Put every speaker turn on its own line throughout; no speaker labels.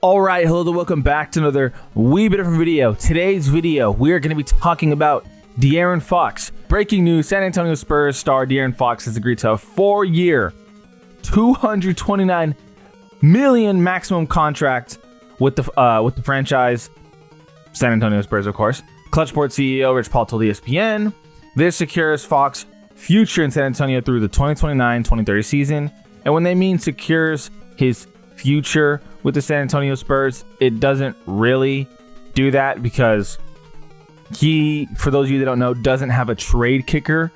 All right, hello there, welcome back to another wee bit different video. Today's video, we are going to be talking about DeAaron Fox. Breaking news, San Antonio Spurs star DeAaron Fox has agreed to a 4-year, $229 million maximum contract with the franchise, San Antonio Spurs, of course. Clutch Sports CEO Rich Paul told ESPN, this secures Fox's future in San Antonio through the 2029-2030 season. And when they mean secures his future with the San Antonio Spurs, it doesn't really do that because he, for those of you that don't know, doesn't have a trade kicker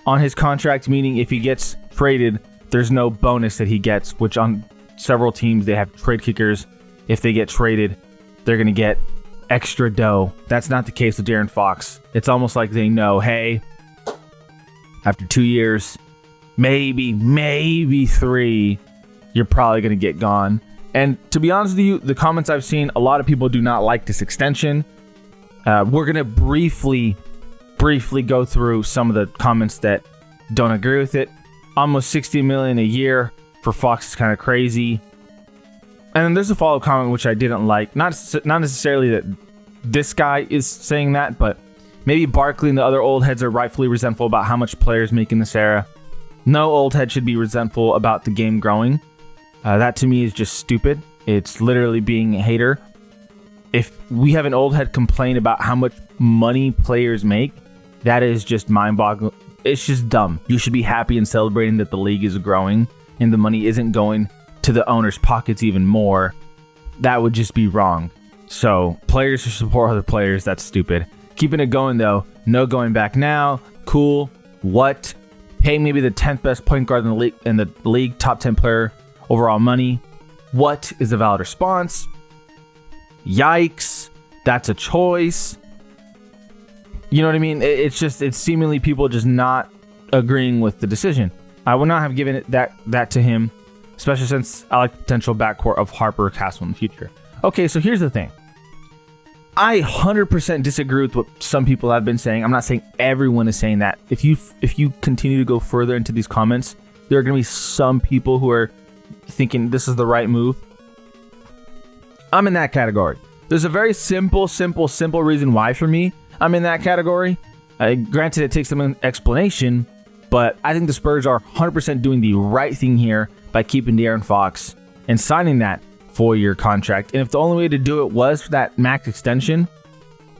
on his contract, meaning if he gets traded, there's no bonus that he gets, which on several teams, they have trade kickers. If they get traded, they're going to get extra dough. That's not the case with DeAaron Fox. It's almost like they know, hey, after 2 years, maybe 3, you're probably going to get gone. And to be honest with you, the comments I've seen, a lot of people do not like this extension. We're going to briefly go through some of the comments that don't agree with it. Almost $60 million a year for Fox is kind of crazy. And then there's a follow-up comment which I didn't like. Not necessarily that this guy is saying that, but maybe Barkley and the other old heads are rightfully resentful about how much players make in this era. No old head should be resentful about the game growing. That to me is just stupid. It's literally being a hater. If we have an old head complain about how much money players make, that is just mind-boggling. It's just dumb. You should be happy and celebrating that the league is growing and the money isn't going to the owner's pockets even more. That would just be wrong. So players should support other players. That's stupid. Keeping it going though. No going back now. Cool. What? Pay maybe the 10th best point guard in the league, top 10 player overall money. What is a valid response? Yikes. That's a choice. You know what I mean? It's seemingly people just not agreeing with the decision. I would not have given it that to him, especially since I like the potential backcourt of Harper Castle in the future. Okay, so here's the thing. I 100% disagree with what some people have been saying. I'm not saying everyone is saying that. If you continue to go further into these comments, there are going to be some people who are thinking this is the right move. I'm in that category. There's a very simple reason why for me I'm in that category. Granted, it takes some explanation, but I think the Spurs are 100% doing the right thing here by keeping DeAaron Fox and signing that 4-year contract. And if the only way to do it was for that max extension,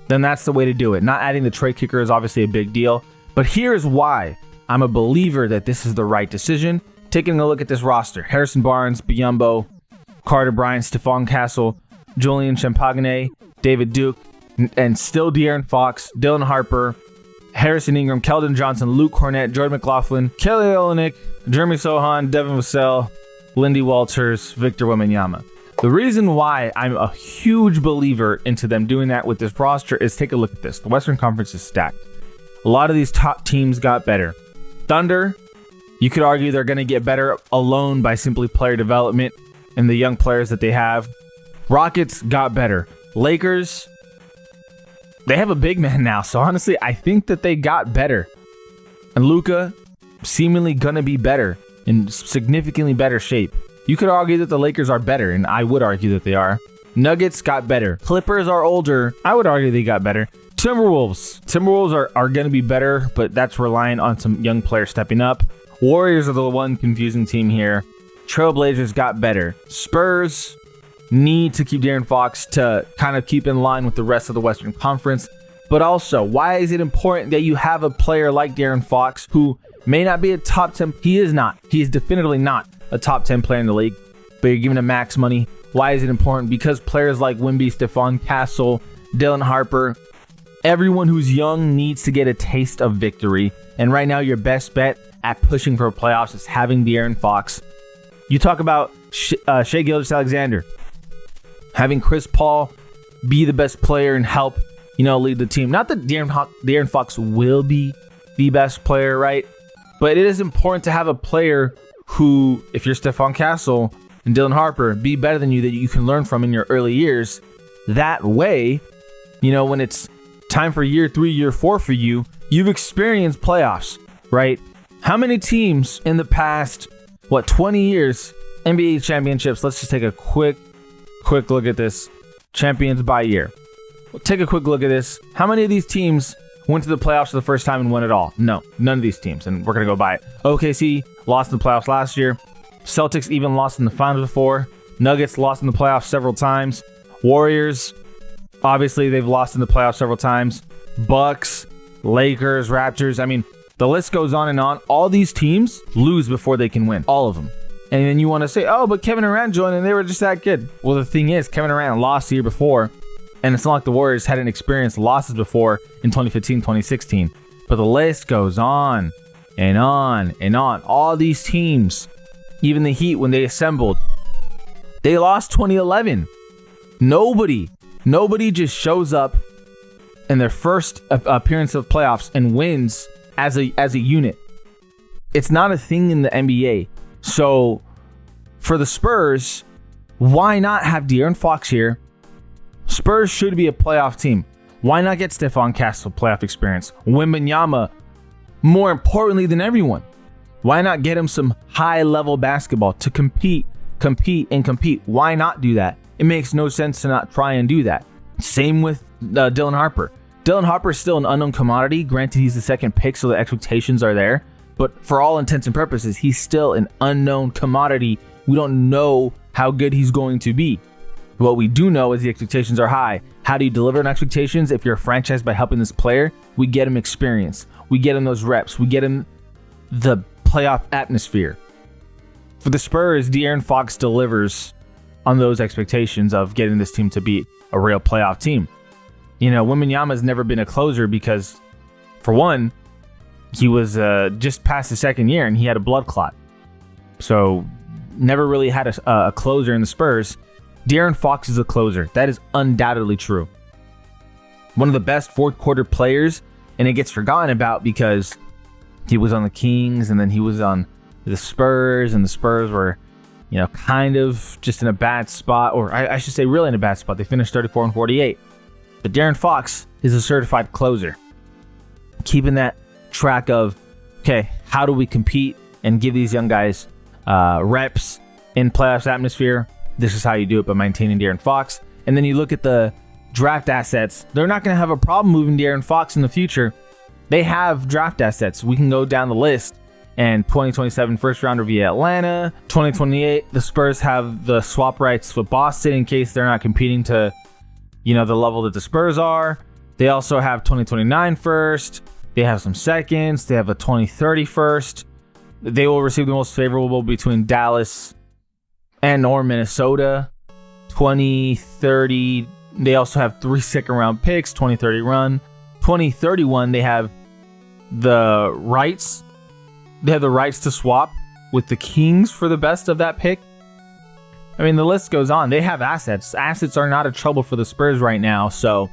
then that's the way to do it. Not adding the trade kicker is obviously a big deal, but here's why I'm a believer that this is the right decision. Taking a look at this roster: Harrison Barnes, Biyombo, Carter Bryant, Stephon Castle, Julian Champagne, David Duke, and still DeAaron Fox, Dylan Harper, Harrison Ingram, Keldon Johnson, Luke Cornett, Jordan McLaughlin, Kelly Olynyk, Jeremy Sohan, Devin Vassell, Lindy Walters, Victor Wembanyama. The reason why I'm a huge believer into them doing that with this roster is take a look at this. The Western Conference is stacked. A lot of these top teams got better. Thunder, you could argue they're going to get better alone by simply player development and the young players that they have. Rockets got better. Lakers, they have a big man now. So honestly, I think that they got better. And Luka seemingly going to be better, in significantly better shape. You could argue that the Lakers are better, and I would argue that they are. Nuggets got better. Clippers are older. I would argue they got better. Timberwolves are going to be better, but that's relying on some young players stepping up. Warriors are the one confusing team here. Trailblazers got better. Spurs need to keep DeAaron Fox to kind of keep in line with the rest of the Western Conference. But also, why is it important that you have a player like DeAaron Fox who may not be a top 10? He is not. He is definitively not a top 10 player in the league, but you're giving him max money. Why is it important? Because players like Wemby, Stephon Castle, Dylan Harper, everyone who's young needs to get a taste of victory. And right now, your best bet at pushing for playoffs is having DeAaron Fox. You talk about Shai Gilgeous-Alexander, having Chris Paul be the best player and help, lead the team. Not that DeAaron Fox will be the best player, right? But it is important to have a player who, if you're Stephon Castle and Dylan Harper, be better than you, that you can learn from in your early years. That way, when it's time for year 3, year 4 for you, you've experienced playoffs, right? How many teams in the past, 20 years, NBA championships? Let's just take a quick quick look at this. Champions by year. Well, take a quick look at this. How many of these teams went to the playoffs for the first time and won it all? No, none of these teams, and we're going to go by it. OKC lost in the playoffs last year. Celtics even lost in the finals before. Nuggets lost in the playoffs several times. Warriors, obviously, they've lost in the playoffs several times. Bucks, Lakers, Raptors. I mean, the list goes on and on. All these teams lose before they can win. All of them. And then you want to say, oh, but Kevin Durant joined and they were just that good. Well, the thing is, Kevin Durant lost the year before. And it's not like the Warriors hadn't experienced losses before in 2015, 2016. But the list goes on and on and on. All these teams, even the Heat, when they assembled, they lost 2011. Nobody just shows up in their first appearance of playoffs and wins as a unit. It's not a thing in the NBA. So for the Spurs, why not have DeAaron Fox here? Spurs should be a playoff team. Why not get Stephon Castle playoff experience? Wembanyama, more importantly than everyone. Why not get him some high-level basketball to compete? Why not do that? It makes no sense to not try and do that. Same with Dylan Harper. Dylan Harper is still an unknown commodity. Granted, he's the second pick, so the expectations are there. But for all intents and purposes, he's still an unknown commodity. We don't know how good he's going to be. What we do know is the expectations are high. How do you deliver on expectations? If you're a franchise by helping this player, we get him experience. We get him those reps. We get him the playoff atmosphere. For the Spurs, DeAaron Fox delivers on those expectations of getting this team to be a real playoff team. You know, Wembanyama has never been a closer because, for one, he was just past his second year and he had a blood clot. So, never really had a closer in the Spurs. DeAaron Fox is a closer. That is undoubtedly true. One of the best fourth quarter players, and it gets forgotten about because he was on the Kings and then he was on the Spurs, and the Spurs were, you know, kind of just in a bad spot, or I should say really in a bad spot. They finished 34-48. But DeAaron Fox is a certified closer. Keeping that track of, okay, how do we compete and give these young guys reps in playoffs atmosphere? This is how you do it by maintaining DeAaron Fox. And then you look at the draft assets. They're not going to have a problem moving DeAaron Fox in the future. They have draft assets. We can go down the list. And 2027 first rounder via Atlanta. 2028, the Spurs have the swap rights with Boston in case they're not competing to, you know, the level that the Spurs are. They also have 2029 first. They have some seconds. They have a 2030 first. They will receive the most favorable between Dallas and or Minnesota. 2030, they also have 3 second round picks. 2030 run. 2031, they have the rights. They have the rights to swap with the Kings for the best of that pick. I mean, the list goes on. They have assets. Assets are not a trouble for the Spurs right now. So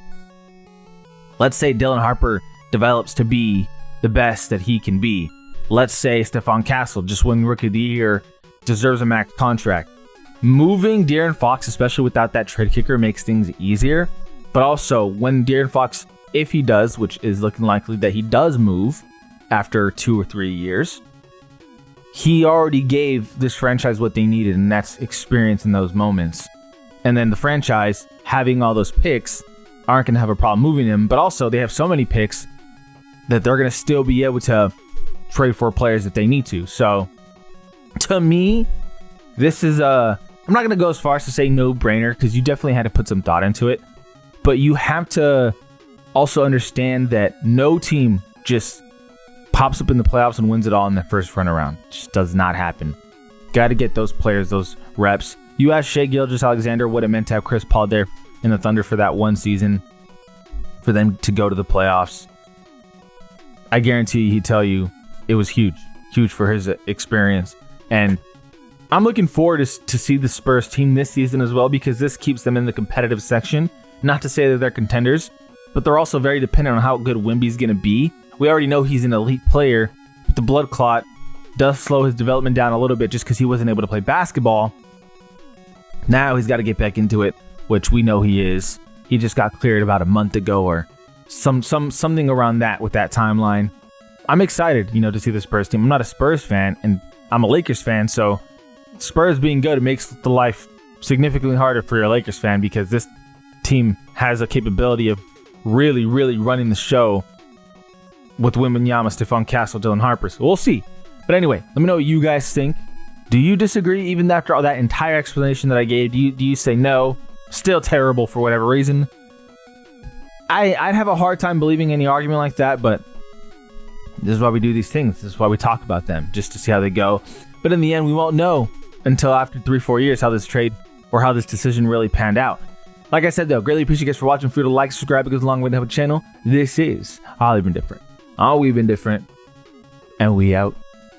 let's say Dylan Harper develops to be the best that he can be. Let's say Stephon Castle, just won Rookie of the Year, deserves a max contract. Moving DeAaron Fox, especially without that trade kicker, makes things easier. But also, when DeAaron Fox, if he does, which is looking likely that he does move after 2 or 3 years, he already gave this franchise what they needed, and that's experience in those moments. And then the franchise, having all those picks, aren't going to have a problem moving him. But also, they have so many picks that they're going to still be able to trade for players if they need to. So, to me, this is a... I'm not going to go as far as to say no-brainer, because you definitely had to put some thought into it. But you have to also understand that no team just pops up in the playoffs and wins it all in the first run around. It just does not happen. Got to get those players, those reps. You asked Shai Gilgeous-Alexander what it meant to have Chris Paul there in the Thunder for that one season, for them to go to the playoffs. I guarantee he'd tell you it was huge for his experience. And I'm looking forward to see the Spurs team this season as well, because this keeps them in the competitive section. Not to say that they're contenders, but they're also very dependent on how good Wemby's going to be. We already know he's an elite player, but the blood clot does slow his development down a little bit just because he wasn't able to play basketball. Now he's got to get back into it, which we know he is. He just got cleared about a month ago or something around that with that timeline. I'm excited, to see the Spurs team. I'm not a Spurs fan, and I'm a Lakers fan, so Spurs being good, it makes the life significantly harder for your Lakers fan because this team has a capability of really, really running the show with Wembanyama, Stephon Castle, Dylan Harper. So we'll see. But anyway, let me know what you guys think. Do you disagree even after all that entire explanation that I gave? Do you say no? Still terrible for whatever reason? I'd have a hard time believing any argument like that, but this is why we do these things. This is why we talk about them, just to see how they go. But in the end, we won't know until after 3-4 years how this trade or how this decision really panned out. Like I said, though, greatly appreciate you guys for watching. Feel free to like, subscribe, because long way to have a channel. This is All We've Been Different. All We've Been Different. And we out.